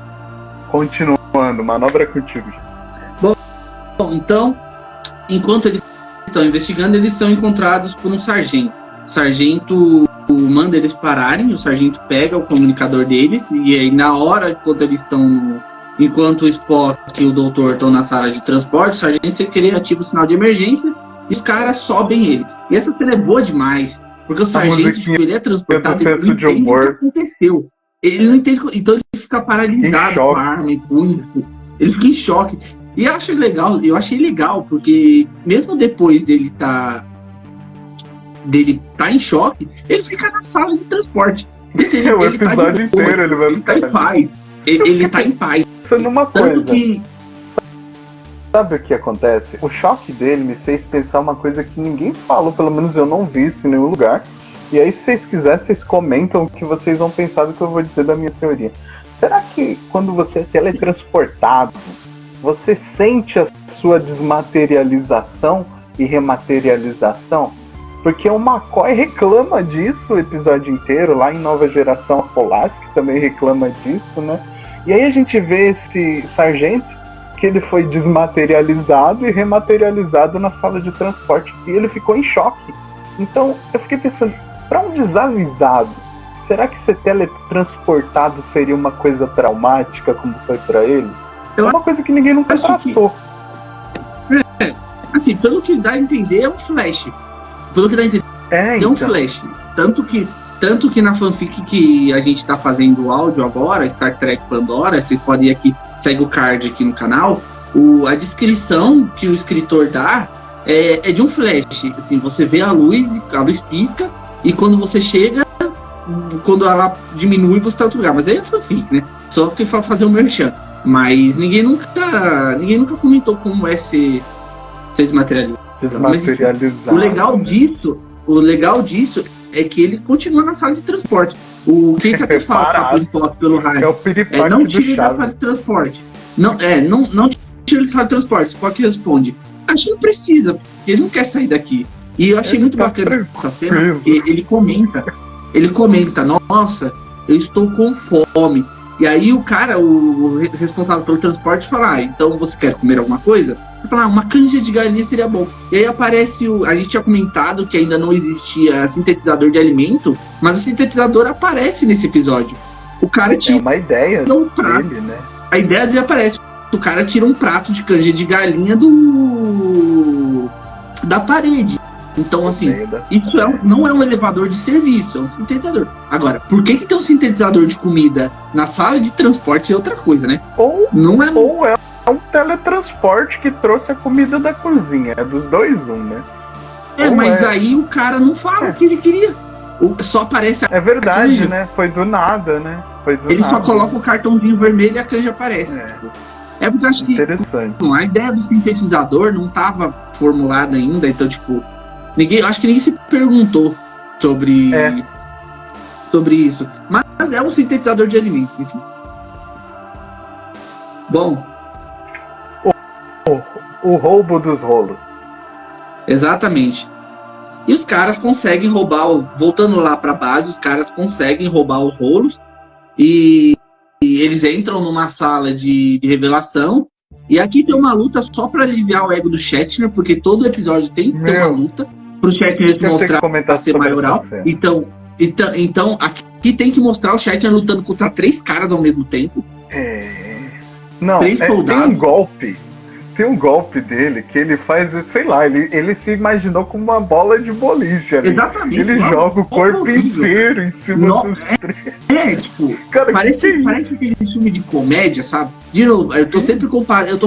Continuando, manobra contigo. Bom, então, enquanto eles estão investigando, eles são encontrados por um sargento. O sargento manda eles pararem, o sargento pega o comunicador deles, e aí na hora, enquanto o Spock e o doutor estão na sala de transporte, o sargento sem querer ativa o sinal de emergência, e os caras sobem ele. E essa cena é boa demais, porque o sargento, ele é transportado e ele não entende o que aconteceu. Ele não entende, então ele fica paralisado com a arma e tudo. Ele fica em choque. E eu achei legal, porque mesmo depois dele tá em choque, ele fica na sala de transporte. O episódio inteiro ele vai ficar em paz. Ele tá em paz. Pensando numa coisa. Sabe o que acontece? O choque dele me fez pensar uma coisa que ninguém falou, pelo menos eu não vi isso em nenhum lugar. E aí, se vocês quiserem, vocês comentam o que vocês vão pensar do que eu vou dizer da minha teoria. Será que quando você é teletransportado, você sente a sua desmaterialização e rematerialização? Porque o McCoy reclama disso o episódio inteiro, lá em Nova Geração, a Pulaski também reclama disso, né? E aí a gente vê esse sargento, que ele foi desmaterializado e rematerializado na sala de transporte, e ele ficou em choque. Então eu fiquei pensando, para um desavisado, será que ser teletransportado seria uma coisa traumática como foi para ele? É uma coisa que ninguém nunca tratou. Assim, pelo que dá a entender, é um flash. Pelo que dá a entender, é um flash. Tanto que na fanfic que a gente tá fazendo o áudio agora, Star Trek Pandora, vocês podem ir aqui, segue o card aqui no canal, a descrição que o escritor dá é de um flash. Assim, você vê a luz pisca, e quando você chega, quando ela diminui, você tá em outro lugar. Mas aí é fanfic, né? Só que fazer um merchan. Mas ninguém nunca comentou como é ser desmaterializado. Desmaterializado. O legal disso é que ele continua na sala de transporte. O que até fala pro Spock pelo rádio? É o piripaque não do tira ele da Chaves. sala de transporte. Não tira ele da sala de transporte. Spock responde: acho que não precisa, porque ele não quer sair daqui. E eu achei muito bacana essa cena, porque ele comenta, nossa, eu estou com fome. E aí o cara, o responsável pelo transporte, fala, então você quer comer alguma coisa? Ele fala, uma canja de galinha seria bom. E aí aparece, a gente tinha comentado que ainda não existia sintetizador de alimento, mas o sintetizador aparece nesse episódio. O cara tira uma ideia um prato, dele, né? A ideia dele aparece. O cara tira um prato de canja de galinha da parede. Então, assim, isso não é um elevador de serviço, é um sintetizador. Agora, por que tem um sintetizador de comida na sala de transporte é outra coisa, né? Ou é um teletransporte que trouxe a comida da cozinha. É dos dois, né? Mas aí o cara não fala o que ele queria. Só aparece a É verdade, canja. né? Foi do nada, né? Ele só coloca o cartãozinho vermelho e a canja aparece. É porque eu acho que a ideia do sintetizador não estava formulada ainda, então, tipo, acho que ninguém se perguntou sobre isso. Mas é um sintetizador de alimento, enfim. Bom. O roubo dos rolos. Exatamente. E os caras conseguem roubar, voltando lá pra base, os caras conseguem roubar os rolos e eles entram numa sala de revelação. E aqui tem uma luta só pra aliviar o ego do Shatner, porque todo episódio tem que ter uma luta pro Shatner mostrar pra ser maioral. Então, aqui tem que mostrar o Shatner lutando contra 3 caras ao mesmo tempo. Não, 3 soldados. Tem um golpe dele que ele faz, sei lá, ele se imaginou como uma bola de boliche ali. Exatamente. Ele joga o corpo inteiro em cima dos três. Tipo, cara, parece aquele filme de comédia, sabe? De novo, eu tô sempre comparando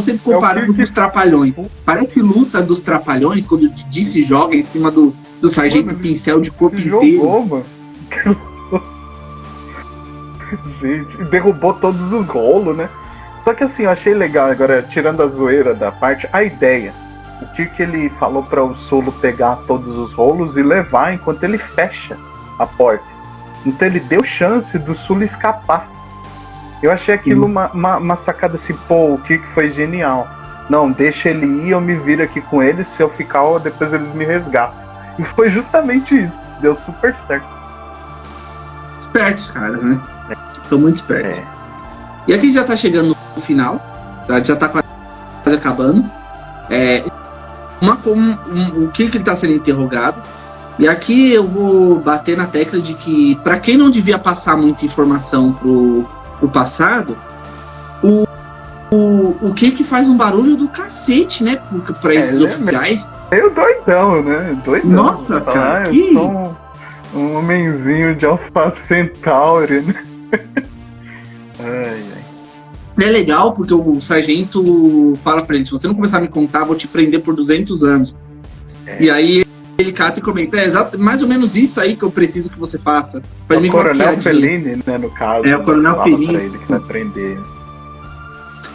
com os Trapalhões. Parece luta dos Trapalhões, quando o Didi se joga em cima do Sargento Pincel de corpo inteiro. Mano. Gente, derrubou todos os rolos, né? Só que assim, eu achei legal, agora tirando a zoeira da parte, a ideia. O que ele falou para o Solo pegar todos os rolos e levar enquanto ele fecha a porta. Então ele deu chance do Solo escapar. Eu achei aquilo uma sacada assim, o Kirk foi genial. Não, deixa ele ir, eu me viro aqui com ele, se eu ficar, depois eles me resgatam. E foi justamente isso, deu super certo. Espertos, caras, né? São muito espertos. E aqui já tá chegando no final, tá? Já tá quase acabando. O Kirk ele tá sendo interrogado. E aqui eu vou bater na tecla de que, pra quem não devia passar muita informação pro passado, o Kirk faz um barulho do cacete, né? Pra esses oficiais. Meio doidão, né? Doidão. Nossa, cara. Eu sou um homenzinho de Alpha Centauri, né? É legal porque o sargento fala pra ele: se você não começar a me contar, vou te prender por 200 anos. E aí ele cata e comenta: mais ou menos isso aí que eu preciso que você faça. O Coronel Fellini, né, no caso. O Coronel Fellini. Ele que vai prender.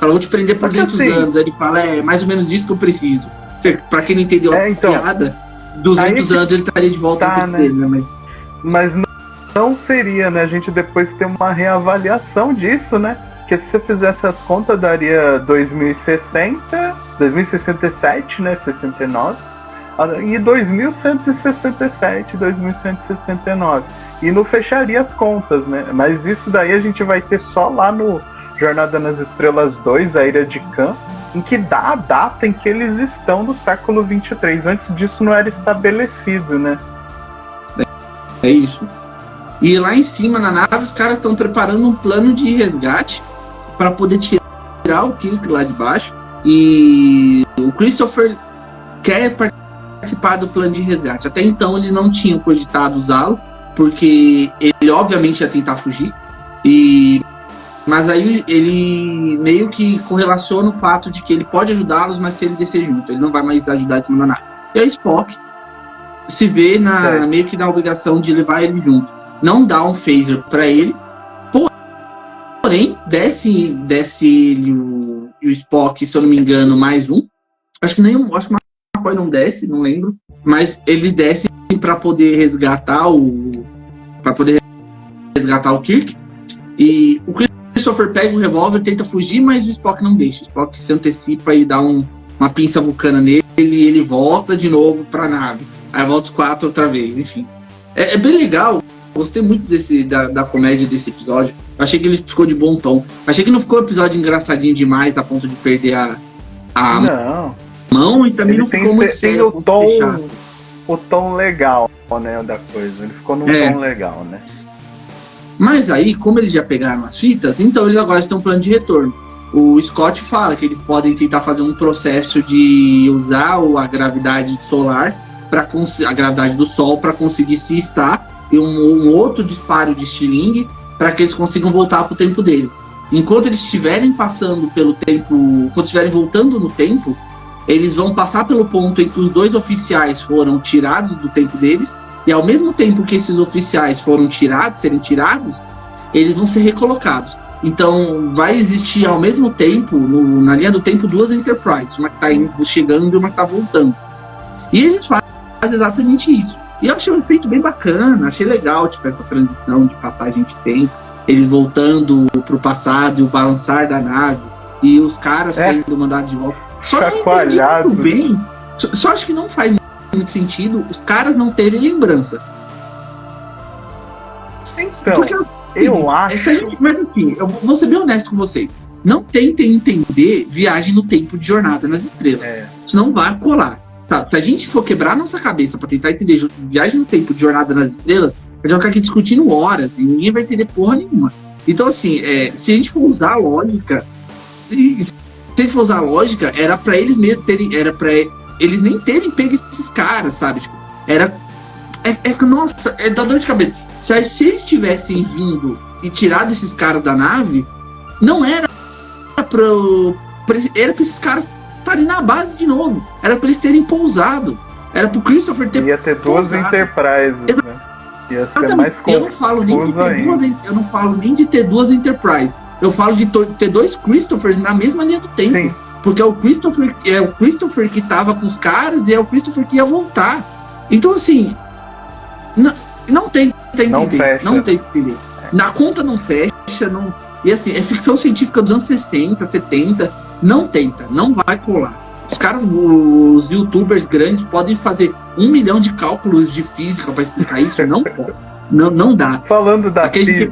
Fala: vou te prender por 200 anos. Aí ele fala: mais ou menos disso que eu preciso. Pra quem não entendeu a piada, 200 anos ele estaria de volta no tempo dele, né? Mas não seria, né? A gente depois tem uma reavaliação disso, né? Porque se você fizesse as contas, daria 2060, 2067, né? 69. E 2167, 2169. E não fecharia as contas, né? Mas isso daí a gente vai ter só lá no Jornada nas Estrelas 2, a Ilha de Khan, em que dá a data em que eles estão no século 23. Antes disso não era estabelecido, né? É isso. E lá em cima, na nave, os caras estão preparando um plano de resgate para poder tirar o Kirk lá de baixo. E o Christopher quer participar do plano de resgate. Até então eles não tinham cogitado usá-lo, porque ele obviamente ia tentar fugir. Mas aí ele meio que correlaciona o fato de que ele pode ajudá-los, mas se ele descer junto, ele não vai mais ajudar de cima da nave. E aí Spock se vê meio que na obrigação de levar ele junto. Não dá um phaser pra ele, Porém, desce ele e o Spock, se eu não me engano, mais um. Acho que o McCoy não desce, não lembro. Mas eles descem para poder resgatar o Kirk. E o Christopher pega o revólver, tenta fugir, mas o Spock não deixa. O Spock se antecipa e dá uma pinça vulcana nele e ele volta de novo pra nave. Aí volta os 4 outra vez, enfim. É bem legal. Gostei muito da comédia desse episódio. Achei que ele ficou de bom tom. Achei que não ficou um episódio engraçadinho demais a ponto de perder a mão, e também não ficou muito sério. O tom legal, né, da coisa. Ele ficou num tom legal, né? Mas aí, como eles já pegaram as fitas, então eles agora estão em plano de retorno. O Scott fala que eles podem tentar fazer um processo de usar a gravidade solar, a gravidade do Sol, para conseguir se içar, e um outro disparo de estilingue para que eles consigam voltar para o tempo deles. Enquanto eles estiverem passando pelo tempo, enquanto estiverem voltando no tempo, eles vão passar pelo ponto em que os 2 oficiais foram tirados do tempo deles, e ao mesmo tempo que esses oficiais foram serem tirados, eles vão ser recolocados. Então vai existir ao mesmo tempo, na linha do tempo, 2 Enterprise, uma que está chegando e uma que está voltando. E eles fazem exatamente isso. E eu achei um efeito bem bacana, achei legal, tipo, essa transição de passagem de tempo, eles voltando pro passado e o balançar da nave, e os caras sendo mandados de volta. Só que eu entendi muito bem, só acho que não faz muito sentido os caras não terem lembrança. Então, porque eu acho... Mas enfim, eu vou ser bem honesto com vocês. Não tentem entender viagem no tempo de Jornada nas Estrelas. Isso não vai colar. Tá, se a gente for quebrar a nossa cabeça pra tentar entender viagem no tempo de Jornada nas Estrelas, a gente vai ficar aqui discutindo horas e ninguém vai entender porra nenhuma. Então, assim, se a gente for usar a lógica, era pra eles mesmo terem, era pra eles nem terem pego esses caras, sabe? Tipo, nossa, dá dor de cabeça. Se eles tivessem vindo e tirado esses caras da nave, não era pra esses caras estarem na base de novo. Era pra eles terem pousado. Era pro Christopher ter Ia ter 2 Enterprises, né? Ia ser mais confuso. Eu não falo nem de ter 2 Enterprise. Eu falo de ter 2 Christophers na mesma linha do tempo. Sim. Porque é o Christopher que tava com os caras e é o Christopher que ia voltar. Então, assim, não tem que entender. Não tem que entender. Na conta não fecha. Não... E assim, é ficção científica dos anos 60, 70. Não tenta, não vai colar. Os caras, os youtubers grandes podem fazer 1 milhão de cálculos de física para explicar isso. Não pode. Não dá. Falando da física,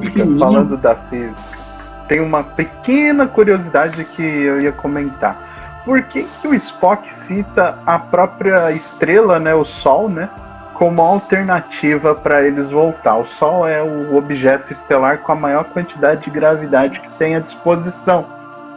tem uma pequena curiosidade que eu ia comentar. Por que o Spock cita a própria estrela, né, o Sol, né, como alternativa para eles voltar? O Sol é o objeto estelar com a maior quantidade de gravidade que tem à disposição.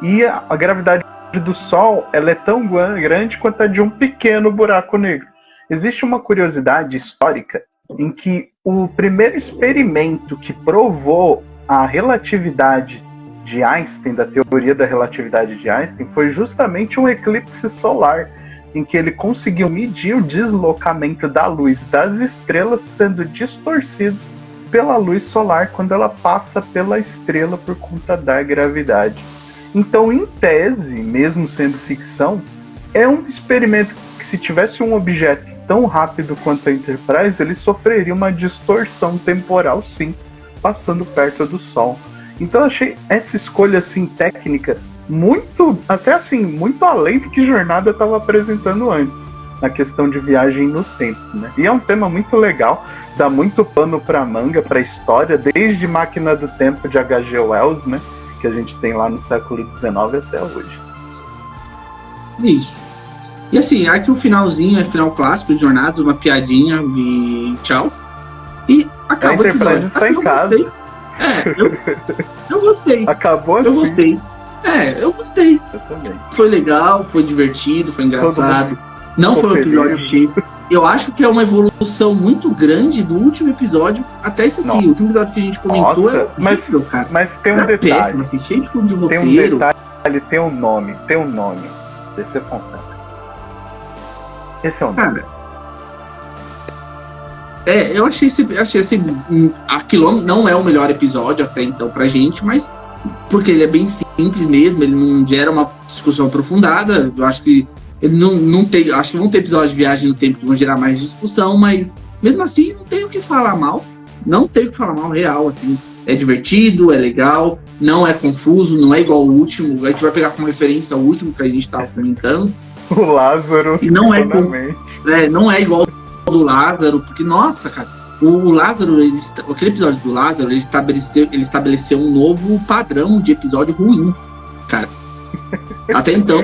E a gravidade do Sol, ela é tão grande quanto a de um pequeno buraco negro. Existe uma curiosidade histórica em que o primeiro experimento que provou a relatividade de Einstein, da teoria da relatividade de Einstein, foi justamente um eclipse solar, em que ele conseguiu medir o deslocamento da luz das estrelas sendo distorcido pela luz solar quando ela passa pela estrela por conta da gravidade. Então, em tese, mesmo sendo ficção, é um experimento que, se tivesse um objeto tão rápido quanto a Enterprise, ele sofreria uma distorção temporal, sim, passando perto do Sol. Então, eu achei essa escolha assim técnica muito além do que Jornada estava apresentando antes, na questão de viagem no tempo, né? E é um tema muito legal, dá muito pano para manga, para história, desde Máquina do Tempo de H.G. Wells, né? Que a gente tem lá no século XIX até hoje. Isso. E assim, aqui o finalzinho é final clássico de Jornada, uma piadinha e tchau. E acaba o episódio. Está em casa. Eu gostei. Acabou assim. Eu gostei. Eu gostei. Eu também. Foi legal, foi divertido, foi engraçado. Não foi um episódio cheio. Eu acho que é uma evolução muito grande do último episódio até esse aqui. O último episódio que a gente comentou horrível, cara. Mas tem um detalhe. Péssimo, assim, cheio de fundo de roteiro. Tem um detalhe, tem um nome. Esse é fantástico. Esse é o nome. Cara, eu achei esse aquilo não é o melhor episódio até então pra gente, mas porque ele é bem simples mesmo, ele não gera uma discussão aprofundada. Eu acho que ele não tem. Acho que vão ter episódios de viagem no tempo que vão gerar mais discussão, mas mesmo assim não tem o que falar mal. Não tem o que falar mal, real, assim. É divertido, é legal, não é confuso, não é igual ao último. A gente vai pegar como referência o último que a gente tava comentando. O Lázaro. E não não é igual ao do Lázaro, porque, nossa, cara, o Lázaro, aquele episódio do Lázaro, ele estabeleceu um novo padrão de episódio ruim, cara. Até então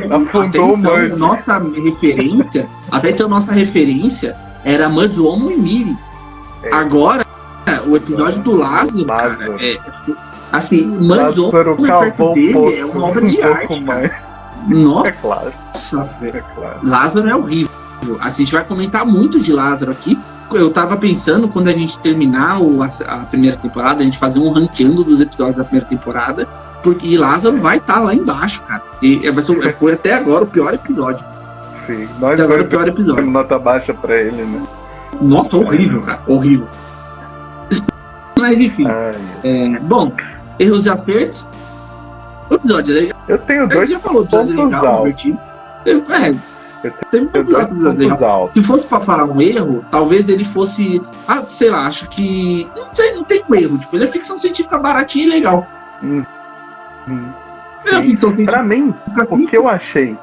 nossa referência era Madzomo e Miri. Agora, o episódio do Lázaro, cara, assim, Madzomo perto dele é uma obra de arte, cara. Nossa, é claro. Lázaro é horrível. A gente vai comentar muito de Lázaro aqui. Eu tava pensando, quando a gente terminar a primeira temporada, a gente fazer um ranqueando dos episódios da primeira temporada, porque Lázaro vai estar lá embaixo, cara. E foi até agora o pior episódio. Sim, nós até agora o pior episódio. Temos nota baixa pra ele, né? Nossa, horrível, cara. Horrível. Mas enfim. Bom, erros e acertos. O episódio é legal. Eu tenho dois pontos altos. Se fosse pra falar um erro, talvez ele fosse. Sei lá, acho que. Não tem um erro. Tipo, ele é ficção científica baratinha e legal. Ele é ficção científica. Pra mim, o que eu achei,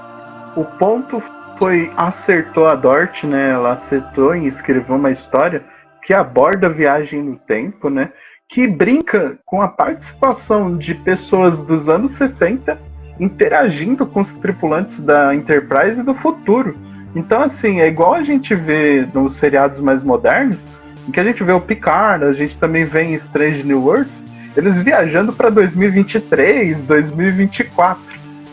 o ponto foi acertou a Dort, né? Ela acertou em escrever uma história que aborda a viagem no tempo, né? Que brinca com a participação de pessoas dos anos 60 interagindo com os tripulantes da Enterprise do futuro. Então, assim, é igual a gente vê nos seriados mais modernos, em que a gente vê o Picard, a gente também vê em Strange New Worlds, eles viajando para 2023, 2024.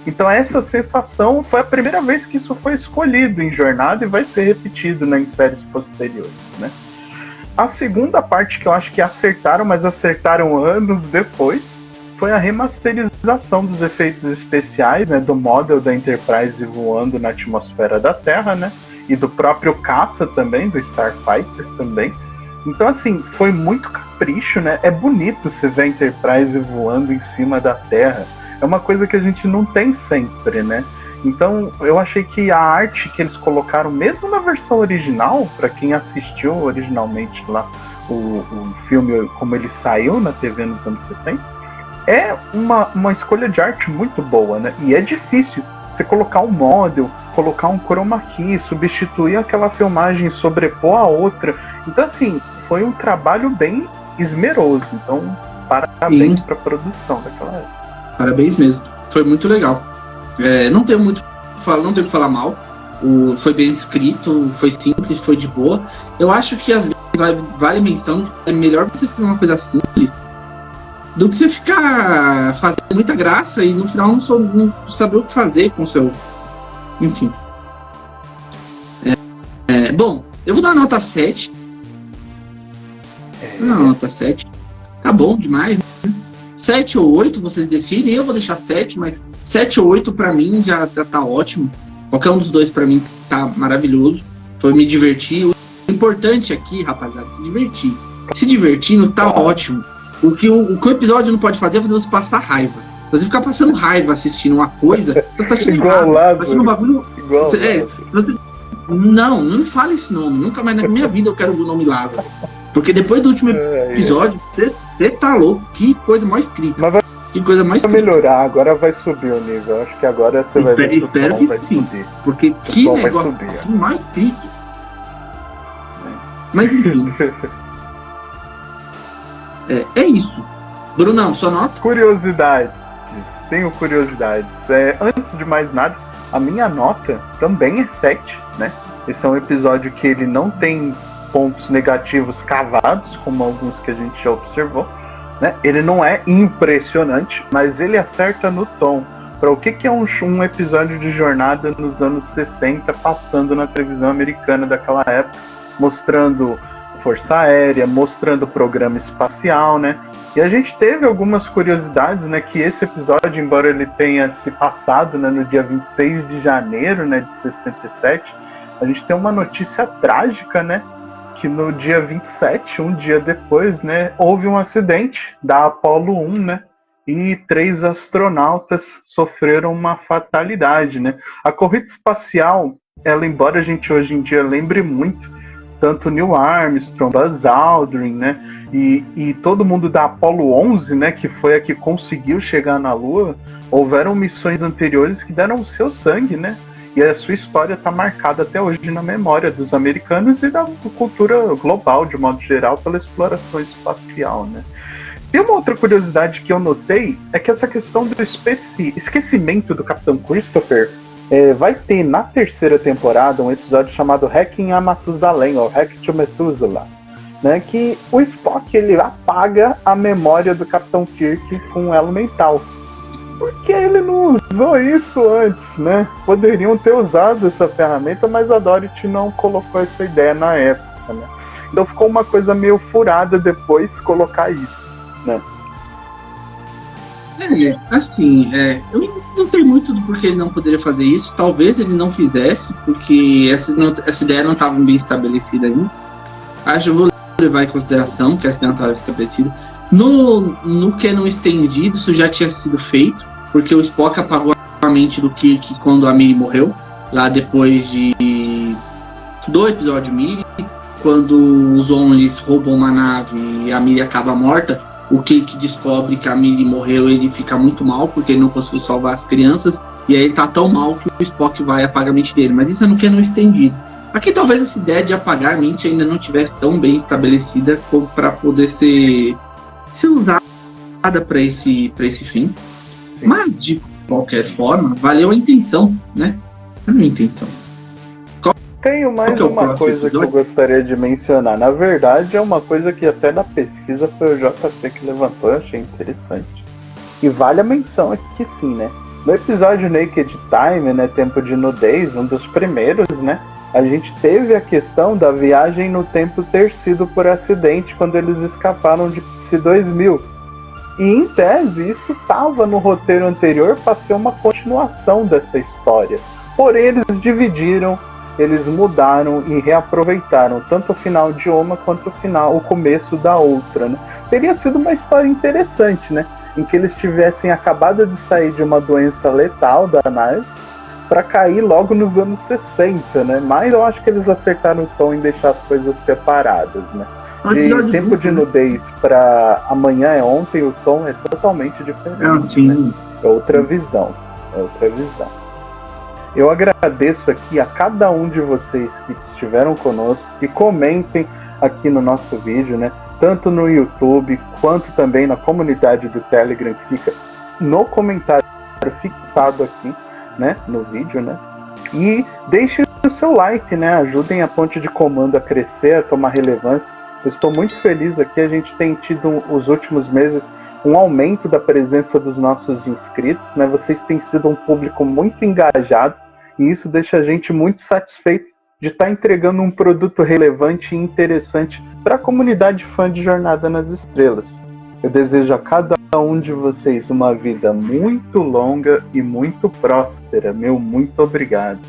Então essa sensação foi a primeira vez que isso foi escolhido em Jornada e vai ser repetido, né, em séries posteriores, né? A segunda parte que eu acho que acertaram, mas acertaram anos depois, foi a remasterização dos efeitos especiais, né, do model da Enterprise voando na atmosfera da Terra, né, e do próprio caça também, do Starfighter também. Então, assim, foi muito capricho, né? É bonito você ver a Enterprise voando em cima da Terra. É uma coisa que a gente não tem sempre, né? Então, eu achei que a arte que eles colocaram, mesmo na versão original, para quem assistiu originalmente lá o filme como ele saiu na TV nos anos 60, é uma escolha de arte muito boa, né? E é difícil você colocar um model, colocar um chroma key, substituir aquela filmagem, sobrepor a outra. Então, assim, foi um trabalho bem esmeroso. Então, parabéns para a produção daquela época. Parabéns mesmo. Foi muito legal. Não tenho muito o que falar mal. Foi bem escrito, foi simples, foi de boa. Eu acho que às vezes vale menção que é melhor você escrever uma coisa simples do que você ficar fazendo muita graça e no final não saber o que fazer com o seu... Enfim. Bom, eu vou dar uma nota 7. Nota 7. Tá bom demais, né? 7 ou 8, vocês decidem. Eu vou deixar 7, mas 7 ou 8 pra mim já tá ótimo. Qualquer um dos dois pra mim tá maravilhoso. Foi me divertir. O importante aqui, rapaziada, se divertir. Se divertindo tá ótimo. O que o episódio não pode fazer é você passar raiva. Você ficar passando raiva assistindo uma coisa, você tá achando errado. Achando um bagulho. Não me fala esse nome. Nunca mais na minha vida eu quero ver o nome Lázaro. Porque depois do último episódio, você tá louco. Que coisa mais escrita. Que coisa mais vai melhorar, agora vai subir o nível. Acho que agora você vai ver. Espero que sim. Subir. Porque que negócio assim, mais escrito. Mas enfim. É isso. Brunão, sua nota? Curiosidades. Tenho curiosidades. Antes de mais nada, a minha nota também é 7, né? Esse é um episódio que ele não tem pontos negativos cavados, como alguns que a gente já observou, né? Ele não é impressionante, mas ele acerta no tom. Para o que é um episódio de Jornada nos anos 60, passando na televisão americana daquela época, mostrando Força Aérea, mostrando o programa espacial, né? E a gente teve algumas curiosidades, né? Que esse episódio, embora ele tenha se passado, né, no dia 26 de janeiro, né, de 67, a gente tem uma notícia trágica, né? Que no dia 27, um dia depois, né, houve um acidente da Apollo 1, né? e 3 astronautas sofreram uma fatalidade, né? A corrida espacial, ela, embora a gente hoje em dia lembre muito, tanto Neil Armstrong, Buzz Aldrin, né? E todo mundo da Apollo 11, né? Que foi a que conseguiu chegar na Lua, houveram missões anteriores que deram o seu sangue, né? E a sua história está marcada até hoje na memória dos americanos e da cultura global, de modo geral, pela exploração espacial, né? E uma outra curiosidade que eu notei é que essa questão do esquecimento do Capitão Christopher vai ter na 3ª temporada um episódio chamado Hacking a Matusalém, ou Hack to Methuselah, né? Que o Spock ele apaga a memória do Capitão Kirk com um elo mental. Por que ele não usou isso antes, né? Poderiam ter usado essa ferramenta, mas a Dorothy não colocou essa ideia na época, né? Então ficou uma coisa meio furada depois colocar isso, né? Eu não tenho muito do porquê ele não poderia fazer isso. Talvez ele não fizesse, porque essa ideia não estava bem estabelecida ainda. Acho que eu vou levar em consideração que essa ideia não estava estabelecida. No Canon estendido, isso já tinha sido feito, porque o Spock apagou a mente do Kirk quando a Miri morreu, lá depois do episódio Miri, quando os Onlys roubam uma nave e a Miri acaba morta. O Kirk descobre que a Miri morreu, ele fica muito mal, porque ele não conseguiu salvar as crianças, e aí ele tá tão mal que o Spock vai apagar a mente dele, mas isso é no Canon estendido. Aqui talvez essa ideia de apagar a mente ainda não tivesse tão bem estabelecida como para poder ser usada para esse fim. Sim. Mas de qualquer forma, valeu a intenção, né? Valeu a intenção. Tenho mais uma coisa que eu gostaria de mencionar. Na verdade, é uma coisa que até na pesquisa foi o JP que levantou, eu achei interessante. E vale a menção aqui que sim, né? No episódio Naked Time, né, Tempo de Nudez, um dos primeiros, né, a gente teve a questão da viagem no tempo ter sido por acidente quando eles escaparam de Psi 2000. E em tese, isso estava no roteiro anterior para ser uma continuação dessa história. Porém, eles dividiram, eles mudaram e reaproveitaram tanto o final de uma quanto o começo da outra, né? Teria sido uma história interessante, né? Em que eles tivessem acabado de sair de uma doença letal da nave para cair logo nos anos 60, né? Mas eu acho que eles acertaram o tom em deixar as coisas separadas, né? De Tempo de Nudez para Amanhã é Ontem, o tom é totalmente diferente, né? É outra visão. Eu agradeço aqui a cada um de vocês que estiveram conosco, que comentem aqui no nosso vídeo, né? Tanto no YouTube, quanto também na comunidade do Telegram, que fica no comentário fixado aqui, né? No vídeo, né? E deixem o seu like, né? Ajudem a ponte de comando a crescer, a tomar relevância. Eu estou muito feliz aqui, a gente tem tido os últimos meses um aumento da presença dos nossos inscritos, né? Vocês têm sido um público muito engajado e isso deixa a gente muito satisfeito de estar entregando um produto relevante e interessante para a comunidade fã de Jornada nas Estrelas. Eu desejo a cada um de vocês uma vida muito longa e muito próspera. Meu muito obrigado.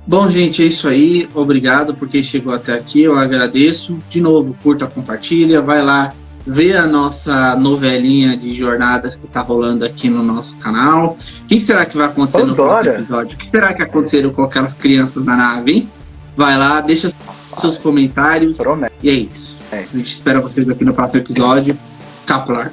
Bom, gente, é isso aí. Obrigado por quem chegou até aqui. Eu agradeço. De novo, curta, compartilha. Vai lá ver a nossa novelinha de jornadas que tá rolando aqui no nosso canal. O que será que vai acontecer no próximo episódio? O que será que aconteceu com aquelas crianças na nave, hein? Vai lá, deixa seus comentários. E é isso. A gente espera vocês aqui no próximo episódio. Capular.